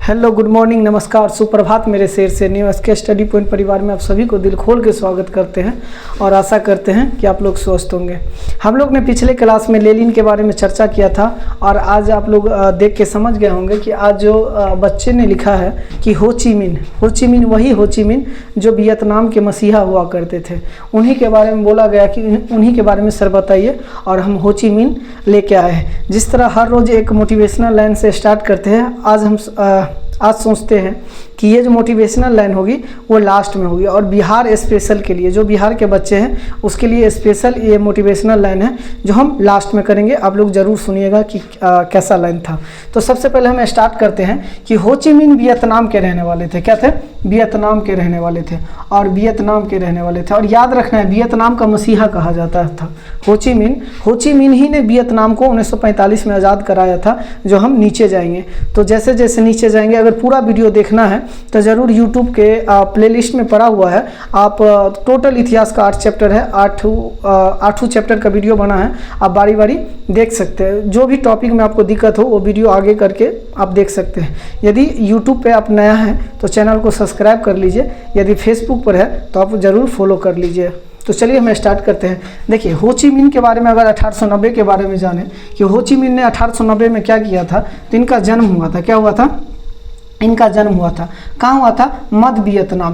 Hello, good morning, नमस्कार, सुप्रभात। मेरे शेर से न्यू एसके स्टडी पॉइंट परिवार में आप सभी को दिल खोल के स्वागत करते हैं और आशा करते हैं कि आप लोग स्वस्थ होंगे। हम लोग ने पिछले क्लास में लेनिन के बारे में चर्चा किया था और आज आप लोग देख के समझ गए होंगे कि आज जो बच्चे ने लिखा है कि हो ची मिन वही हो ची मिन जो वियतनाम के मसीहा हुआ करते थे, उन्हीं के बारे में बोला गया कि उन्हीं के बारे में सर बताइए और हम हो ची मिन लेके आए हैं। जिस तरह हर रोज़ एक मोटिवेशनल लाइन से स्टार्ट करते हैं, आज सोचते हैं कि ये जो मोटिवेशनल लाइन होगी वो लास्ट में होगी और बिहार स्पेशल के लिए, जो बिहार के बच्चे हैं उसके लिए स्पेशल ये मोटिवेशनल लाइन है जो हम लास्ट में करेंगे। आप लोग ज़रूर सुनिएगा कि कैसा लाइन था। तो सबसे पहले हम स्टार्ट करते हैं कि हो ची मिन वियतनाम के रहने वाले थे। क्या थे? वियतनाम के रहने वाले थे और वियतनाम के रहने वाले थे। और याद रखना है, वियतनाम का मसीहा कहा जाता था हो ची मिन ही ने वियतनाम को 1945 में आज़ाद कराया था। जो हम नीचे जाएंगे तो जैसे जैसे नीचे जाएंगे, अगर पूरा वीडियो देखना है तो ज़रूर यूट्यूब के प्लेलिस्ट में पड़ा हुआ है। आप टोटल इतिहास का 8 चैप्टर है, 8 चैप्टर का वीडियो बना है, आप बारी बारी देख सकते हैं। जो भी टॉपिक में आपको दिक्कत हो वो वीडियो आगे करके आप देख सकते हैं। यदि यूट्यूब पे आप नया हैं तो चैनल को सब्सक्राइब कर लीजिए, यदि फेसबुक पर है तो आप ज़रूर फॉलो कर लीजिए। तो चलिए हम स्टार्ट करते हैं। देखिए, हो ची मिन के बारे में अगर 1890 के बारे में जाने कि हो ची मिन ने 1890 में क्या किया था, तो इनका जन्म हुआ था। क्या हुआ था? इनका जन्म हुआ था। कहाँ हुआ था? मध्य वियतनाम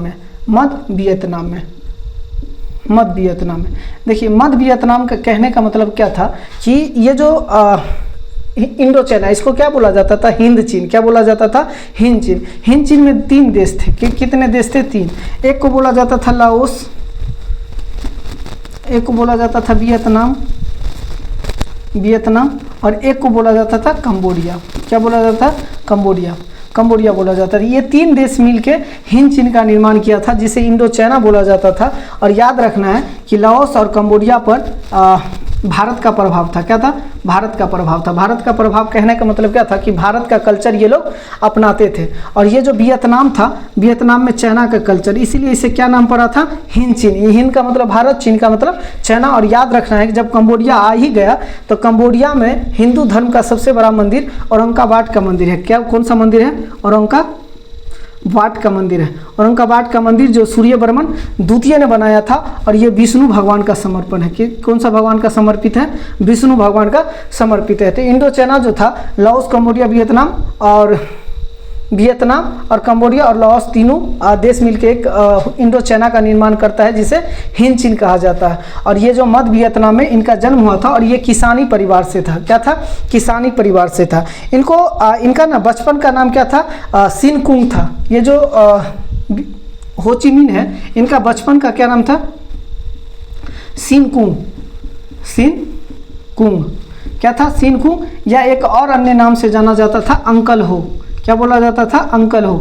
में। देखिए, मध्य वियतनाम का कहने का मतलब क्या था कि ये जो इंडो चाइना, इसको क्या बोला जाता था? हिंद चीन। क्या बोला जाता था? हिंद चीन। हिंद चीन में 3 देश थे। कितने देश थे? 3। एक को बोला जाता था लाओस, एक को बोला जाता था वियतनाम और एक को बोला जाता था कंबोडिया। क्या बोला जाता था? कंबोडिया बोला जाता था। ये 3 देश मिलके हिंद चीन का निर्माण किया था, जिसे इंडो चाइना बोला जाता था। और याद रखना है कि लाओस और कंबोडिया पर भारत का प्रभाव था। क्या था? भारत का प्रभाव था। भारत का प्रभाव कहने का मतलब क्या था कि भारत का कल्चर ये लोग अपनाते थे। और ये जो वियतनाम था, वियतनाम में चाइना का कल्चर, इसीलिए इसे क्या नाम पड़ा था? हिंद चीन। ये हिंद का मतलब भारत, चीन का मतलब चाइना। और याद रखना है कि जब कंबोडिया आ ही गया तो कंबोडिया में हिंदू धर्म का सबसे बड़ा मंदिर औरंगाबाद का मंदिर है। क्या, कौन सा मंदिर है? औरंगाबाद का मंदिर है। औरंगाबाद का मंदिर जो सूर्यवर्मन द्वितीय ने बनाया था और ये विष्णु भगवान का समर्पण है। कि कौन सा भगवान का समर्पित है? विष्णु भगवान का समर्पित है। तो इंडो चाइना जो था, लाओस, कंबोडिया, वियतनाम और कंबोडिया और लाओस तीनों देश मिलकर एक इंडो चाइना का निर्माण करता है, जिसे हिंद चीन कहा जाता है। और ये जो मध्य वियतनाम में इनका जन्म हुआ था और ये किसानी परिवार से था। क्या था? किसानी परिवार से था। इनका ना बचपन का नाम क्या था? सिन कुंग था। ये जो हो ची मिन है, इनका बचपन का क्या नाम था? सिन कुंग। क्या था? सिन कुंग, या एक और अन्य नाम से जाना जाता था अंकल हो। क्या बोला जाता था? अंकल हो।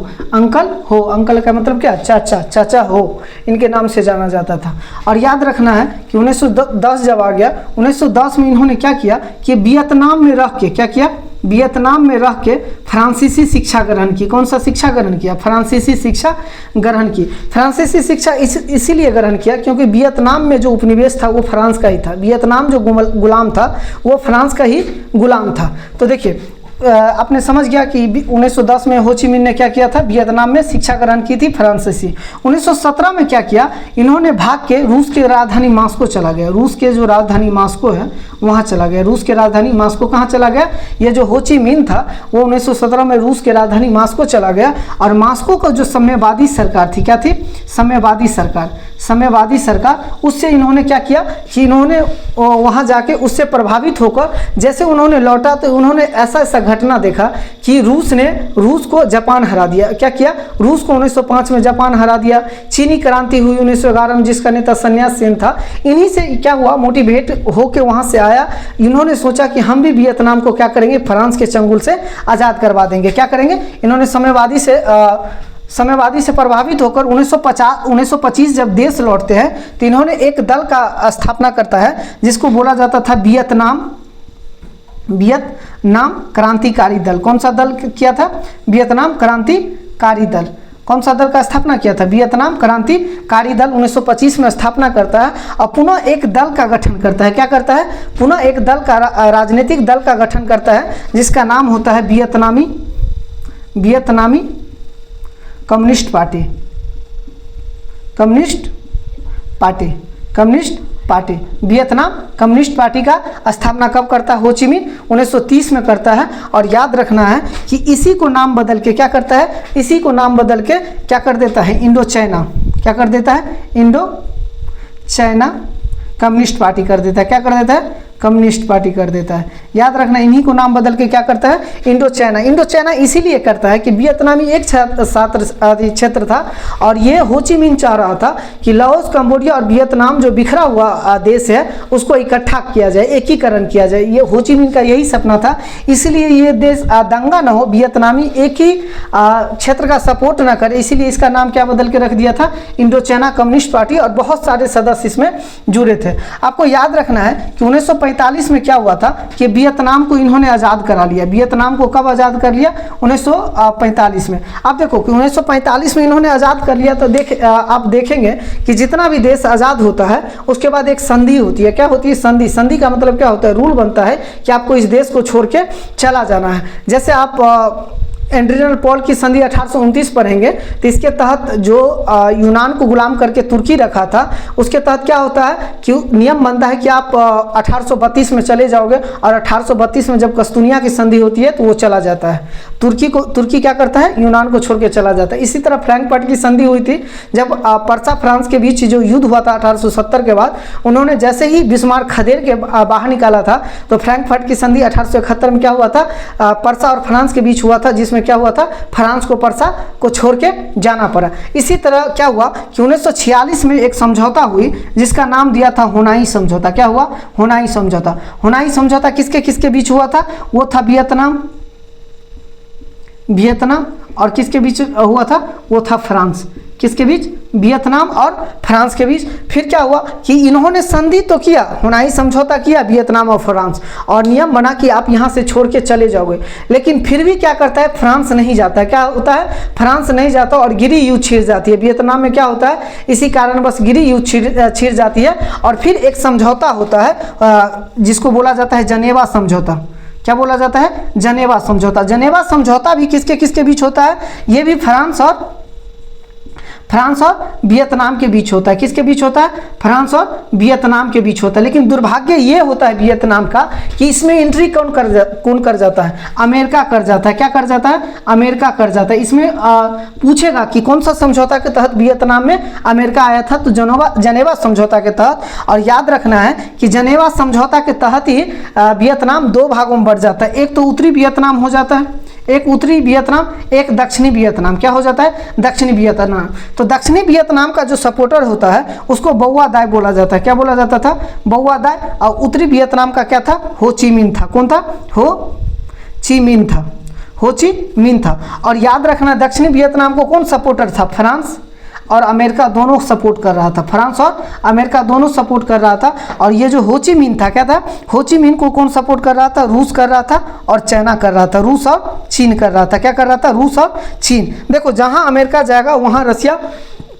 अंकल का मतलब क्या? चाचा हो, इनके नाम से जाना जाता था। और याद रखना है कि 1910 जब आ गया, 1910 में इन्होंने क्या किया कि वियतनाम में रह के, क्या किया? वियतनाम में रह के फ्रांसीसी शिक्षा ग्रहण की। कौन सा शिक्षा ग्रहण किया? फ्रांसीसी शिक्षा ग्रहण की। फ्रांसीसी शिक्षा इसीलिए ग्रहण किया क्योंकि वियतनाम में जो उपनिवेश था वो फ्रांस का ही था। वियतनाम जो गुलाम था वो फ्रांस का ही गुलाम था। तो देखिए, आपने समझ गया कि 1910 में हो ची मिन ने क्या किया था? वियतनाम में शिक्षा ग्रहण की थी फ्रांसीसी। 1917 में क्या किया? इन्होंने भाग के रूस की राजधानी मॉस्को चला गया। रूस के जो राजधानी मॉस्को है वहाँ चला गया। रूस के राजधानी मॉस्को कहाँ चला गया? ये जो हो ची मिन था वो 1917 में रूस के राजधानी मॉस्को चला गया। और मॉस्को का जो साम्यवादी सरकार थी, क्या थी? साम्यवादी सरकार, उससे इन्होंने क्या किया कि इन्होंने वहाँ जाके उससे प्रभावित होकर जैसे उन्होंने लौटा तो उन्होंने ऐसा घटना देखा कि रूस को जापान हरा दिया। क्या किया? रूस को 1905 में जापान हरा दिया। चीनी क्रांति हुई 1911 में, जिसका नेता सन्यास सेन था। इन्हीं से क्या हुआ? मोटिवेट होकर वहाँ से आया। इन्होंने सोचा कि हम भी वियतनाम को क्या करेंगे? फ्रांस के चंगुल से आज़ाद करवा देंगे। क्या करेंगे? इन्होंने साम्यवादी से प्रभावित होकर 1925 जब देश लौटते हैं तो इन्होंने एक दल का स्थापना करता है जिसको बोला जाता था वियतनाम क्रांतिकारी दल। कौन सा दल किया था? वियतनाम क्रांतिकारी दल। कौन सा दल का स्थापना किया था? वियतनाम क्रांतिकारी दल 1925 में स्थापना करता है और पुनः एक दल का गठन करता है। क्या करता है? पुनः एक दल का राजनीतिक दल का गठन करता है जिसका नाम होता है वियतनामी communist party, communist party, communist party. Vietnam communist party का स्थापना कब करता है? हो ची मिन 1930 में करता है। और याद रखना है कि इसी को नाम बदल के क्या करता है? इसी को नाम बदल के क्या कर देता है? इंडो चाइना, क्या कर देता है? इंडो चाइना कम्युनिस्ट पार्टी कर देता है। क्या कर देता है? कम्युनिस्ट पार्टी कर देता है। याद रखना, इन्हीं को नाम बदल के क्या करता है? Indo China. इंडो चाइना इसीलिए करता है कि वियतनामी एक क्षेत्र था और ये हो ची मिन चाह रहा था कि लाओस, कंबोडिया और वियतनाम जो बिखरा हुआ देश है उसको इकट्ठा किया जाए, एकीकरण किया जाए। ये हो ची मिन का यही सपना था। इसलिए ये देश दंगा न हो, वियतनामी एक ही क्षेत्र का सपोर्ट ना करे, इसीलिए इसका नाम क्या बदल के रख दिया था? Indo China communist party. और बहुत सारे सदस्य इसमें जुड़े थे। आपको याद रखना है कि 1945 में क्या हुआ था कि वियतनाम को इन्होंने आज़ाद करा लिया। वियतनाम को कब आज़ाद कर लिया? 1945 में। आप देखो कि 1945 में इन्होंने आज़ाद कर लिया तो आप देखेंगे कि जितना भी देश आज़ाद होता है उसके बाद एक संधि होती है। क्या होती है? संधि। संधि का मतलब क्या होता है? रूल बनता है कि आपको इस देश को छोड़ के चला जाना है। जैसे आप एड्रियन पॉल की संधि 1829 पढ़ेंगे तो इसके तहत जो यूनान को गुलाम करके तुर्की रखा था उसके तहत क्या होता है कि नियम बनता है कि आप 1832 में चले जाओगे और 1832 में जब कस्तूनिया की संधि होती है तो वो चला जाता है। तुर्की क्या करता है? यूनान को छोड़ के चला जाता है। इसी तरह फ्रैंकफर्ट की संधि हुई थी जब पर्सा फ्रांस के बीच जो युद्ध हुआ था 1870 के बाद। उन्होंने जैसे ही बिस्मार्क खदेड़ के बाहर निकाला था तो फ्रैंकफर्ट की संधि 1871 में क्या हुआ था? पर्सा और फ्रांस के बीच हुआ था, जिसमें क्या हुआ था? फ्रांस को पर्सा को छोड़ के जाना पड़ा। इसी तरह क्या हुआ कि 1946 में एक समझौता हुई जिसका नाम दिया था हुनाई समझौता। क्या हुआ? हुनाई समझौता। हुनाई समझौता किसके किसके बीच हुआ था? वो था वियतनाम और किसके बीच हुआ था? वो था फ्रांस। किसके बीच? वियतनाम और फ्रांस के बीच। फिर क्या हुआ कि इन्होंने संधि तो किया, हुनाई समझौता किया वियतनाम और फ्रांस, और नियम बना कि आप यहाँ से छोड़ के चले जाओगे। लेकिन फिर भी क्या करता है? फ्रांस नहीं जाता है। क्या होता है? फ्रांस नहीं जाता और गिरी युद्ध छिड़ जाती है। वियतनाम में क्या होता है? इसी कारण बस गिरी युद्ध छिड़ जाती है। और फिर एक समझौता होता है जिसको बोला जाता है जनेवा समझौता। क्या बोला जाता है? जनेवा समझौता। जनेवा समझौता भी किसके किसके बीच होता है? ये भी फ्रांस और वियतनाम के बीच होता है। किसके बीच होता है? फ्रांस और वियतनाम के बीच होता है। लेकिन दुर्भाग्य ये होता है वियतनाम का कि इसमें एंट्री कौन कर जाता है? अमेरिका कर जाता है। क्या कर जाता है? अमेरिका कर जाता है। इसमें पूछेगा कि कौन सा समझौता के तहत वियतनाम में अमेरिका आया था? तो जनेवा समझौता के तहत। और याद रखना है कि जनेवा समझौता के तहत ही वियतनाम दो भागों में बढ़ जाता है। एक तो उत्तरी वियतनाम हो जाता है, एक उत्तरी वियतनाम, एक दक्षिणी वियतनाम। क्या हो जाता है? दक्षिणी वियतनाम। तो दक्षिणी वियतनाम का जो सपोर्टर होता है उसको बौआ दाय बोला जाता है। क्या बोला जाता था? बौआ दाय। और उत्तरी वियतनाम का क्या था? हो ची मिन था। कौन था? हो ची मिन था। हो ची मिन था। और याद रखना, दक्षिणी वियतनाम को कौन सपोर्टर था? फ्रांस और अमेरिका दोनों सपोर्ट कर रहा था। फ्रांस और अमेरिका दोनों सपोर्ट कर रहा था। और ये जो हो ची मिन था, क्या था? हो ची मिन को कौन सपोर्ट कर रहा था? रूस कर रहा था और चाइना कर रहा था। रूस और चीन कर रहा था। क्या कर रहा था? रूस और चीन। देखो, जहां अमेरिका जाएगा वहां रसिया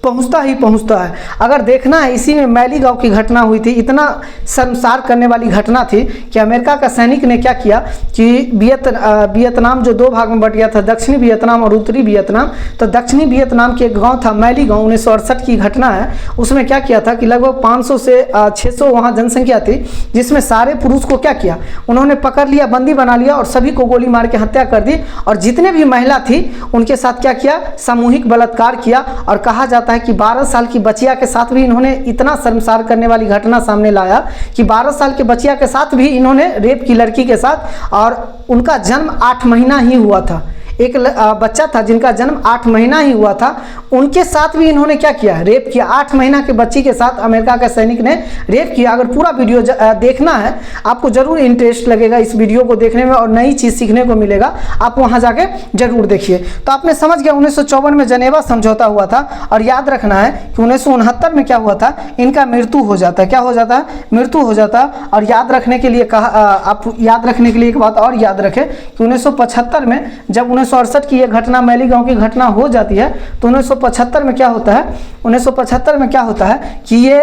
पहुंचता ही पहुंचता है। अगर देखना है, इसी में मैली गांव की घटना हुई थी। इतना शर्मसार करने वाली घटना थी कि अमेरिका का सैनिक ने क्या किया कि वियतनाम जो दो भाग में बट गया था, दक्षिणी वियतनाम और उत्तरी वियतनाम। तो दक्षिणी वियतनाम के एक गांव था मैली गांव, 1968 की घटना है। उसमें क्या किया था कि लगभग 500 से 600 वहाँ जनसंख्या थी, जिसमें सारे पुरुष को क्या किया? उन्होंने पकड़ लिया, बंदी बना लिया और सभी को गोली मार के हत्या कर दी। और जितने भी महिला थी उनके साथ क्या किया? सामूहिक बलात्कार किया। और कहा जाता है कि 12 साल की बचिया के साथ भी इन्होंने इतना शर्मसार करने वाली घटना सामने लाया कि 12 साल के बचिया के साथ भी इन्होंने रेप की, लड़की के साथ। और उनका जन्म 8 महीना ही हुआ था। एक बच्चा था जिनका जन्म 8 महीना ही हुआ था, उनके साथ भी इन्होंने क्या किया? रेप किया। 8 महीना के बच्ची के साथ अमेरिका के सैनिक ने रेप किया। अगर पूरा वीडियो देखना है, आपको जरूर इंटरेस्ट लगेगा इस वीडियो को देखने में और नई चीज़ सीखने को मिलेगा। आप वहाँ जाके जरूर देखिए। तो आपने समझ गया 1954 में जनेवा समझौता हुआ था। और याद रखना है कि 1969 में क्या हुआ था? इनका मृत्यु हो जाता है। क्या हो जाता है? मृत्यु हो जाता है। और याद रखने के लिए आप याद रखने के लिए एक बात और याद रखें कि 1975 में जब 1968 की ये घटना, मैली गांव की घटना हो जाती है, तो 1975 में क्या होता है? 1975 में क्या होता है कि ये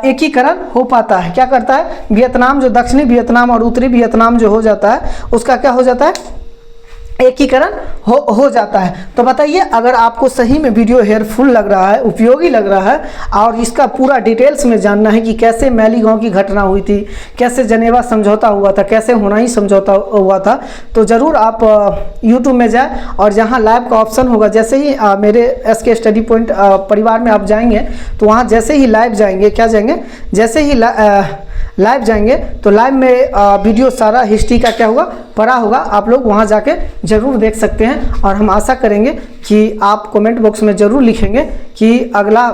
एकीकरण हो पाता है। क्या करता है? वियतनाम जो दक्षिणी वियतनाम और उत्तरी वियतनाम जो हो जाता है उसका क्या हो जाता है? एकीकरण हो जाता है। तो बताइए, अगर आपको सही में वीडियो हेल्पफुल लग रहा है, उपयोगी लग रहा है और इसका पूरा डिटेल्स में जानना है कि कैसे मैलीगांव की घटना हुई थी, कैसे जनेवा समझौता हुआ था, कैसे हुनाई समझौता हुआ था, तो ज़रूर आप यूट्यूब में जाएं और जहां लाइव का ऑप्शन होगा, जैसे ही मेरे SK स्टडी पॉइंट परिवार में आप जाएंगे तो वहाँ जैसे ही लाइव जाएंगे, क्या जाएंगे, जैसे ही लाइव जाएंगे तो लाइव में वीडियो सारा हिस्ट्री का क्या होगा, पड़ा होगा। आप लोग वहां जाके जरूर देख सकते हैं और हम आशा करेंगे कि आप कमेंट बॉक्स में ज़रूर लिखेंगे कि अगला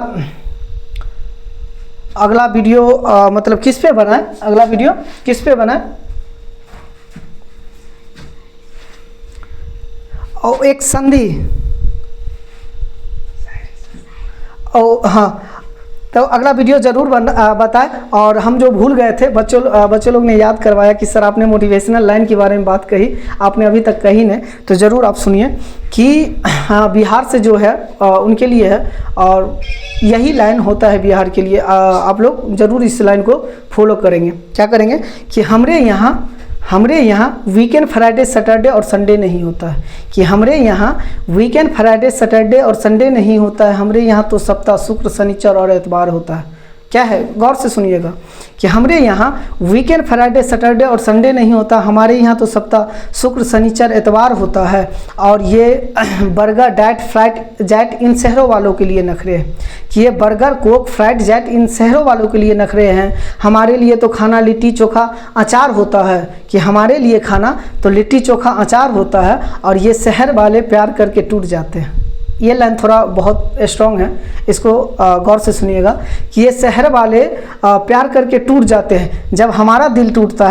वीडियो मतलब किस पे बनाए, अगला वीडियो किस पे बनाए। और एक संधि, और हाँ, तो अगला वीडियो ज़रूर बताएं। और हम जो भूल गए थे, बच्चों लोग ने याद करवाया कि सर आपने मोटिवेशनल लाइन के बारे में बात कही, आपने अभी तक कही नहीं, तो ज़रूर आप सुनिए कि हाँ, बिहार से जो है उनके लिए है और यही लाइन होता है बिहार के लिए। आप लोग ज़रूर इस लाइन को फॉलो करेंगे। क्या करेंगे कि हमरे यहाँ वीकेंड फ्राइडे सैटरडे और संडे नहीं होता है, कि हमरे यहाँ वीकेंड फ्राइडे सैटरडे और संडे नहीं होता है, हमरे यहाँ तो सप्ताह शुक्र शनिचर और एतवार होता है। क्या है, गौर से सुनिएगा कि हमरे यहाँ वीकेंड फ्राइडे सैटरडे और संडे नहीं होता, हमारे यहाँ तो सप्ताह शुक्र शनिचर एतवार होता है। और ये बर्गर डाइट फ्राइड जैट इन शहरों वालों के लिए नखरे हैं, कि ये बर्गर कोक फ्राइड जैट इन शहरों वालों के लिए नखरे हैं। हमारे लिए तो खाना लिट्टी चोखा अचार होता है, कि हमारे लिए खाना तो लिट्टी चोखा अचार होता है और ये शहर वाले प्यार करके टूट जाते हैं। ये लाइन थोड़ा बहुत स्ट्रॉन्ग है, इसको गौर से सुनिएगा कि ये शहर वाले प्यार करके टूट जाते हैं। जब हमारा दिल टूटता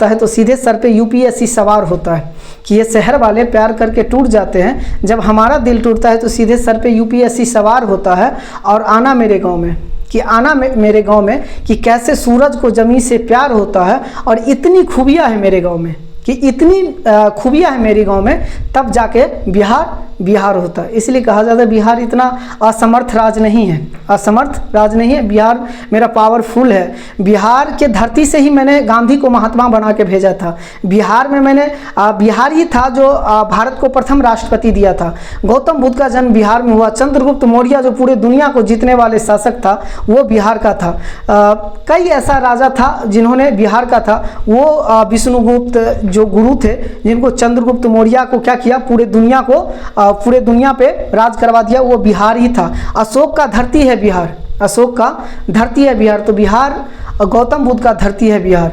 है तो सीधे सर पे UPSC सवार होता है, कि ये शहर वाले प्यार करके टूट जाते हैं। जब हमारा दिल टूटता है तो सीधे सर पे UPSC सवार होता है। और आना मेरे गांव में, कि आना मेरे गांव में, कि कैसे सूरज को ज़मीन से प्यार होता है। और इतनी खूबियाँ है मेरे गांव में, कि इतनी खूबियाँ है मेरे गांव में, तब जाके बिहार होता है। इसलिए कहा जाता है बिहार इतना असमर्थ राज नहीं है, असमर्थ राज नहीं है, बिहार मेरा पावरफुल है। बिहार के धरती से ही मैंने गांधी को महात्मा बना के भेजा था। बिहार में मैंने बिहार ही था जो भारत को प्रथम राष्ट्रपति दिया था। गौतम बुद्ध का जन्म बिहार में हुआ। चंद्रगुप्त मौर्य जो पूरे दुनिया को जीतने वाले शासक था, वो बिहार का था। कई ऐसा राजा था जिन्होंने बिहार का था, वो विष्णुगुप्त जो गुरु थे, जिनको चंद्रगुप्त मौर्य को क्या किया, पूरे दुनिया पे राज करवा दिया, वो बिहार ही था। अशोक का धरती है बिहार, अशोक का धरती है बिहार, तो बिहार गौतम बुद्ध का धरती है बिहार।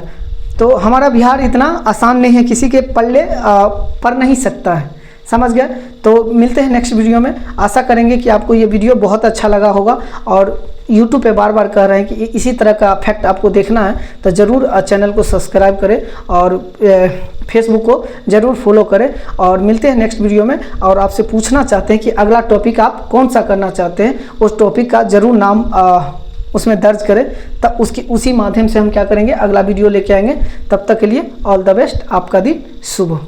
तो हमारा बिहार इतना आसान नहीं है, किसी के पल्ले पर नहीं सकता है, समझ गए। तो मिलते हैं नेक्स्ट वीडियो में। आशा करेंगे कि आपको ये वीडियो बहुत अच्छा लगा होगा। और यूट्यूब पे बार बार कह रहे हैं कि इसी तरह का फैक्ट आपको देखना है तो ज़रूर चैनल को सब्सक्राइब करें और फेसबुक को ज़रूर फॉलो करें। और मिलते हैं नेक्स्ट वीडियो में। और आपसे पूछना चाहते हैं कि अगला टॉपिक आप कौन सा करना चाहते हैं, उस टॉपिक का ज़रूर नाम उसमें दर्ज करें, तब उसी माध्यम से हम क्या करेंगे, अगला वीडियो लेके आएंगे। तब तक के लिए ऑल द बेस्ट, आपका दिन शुभ हो।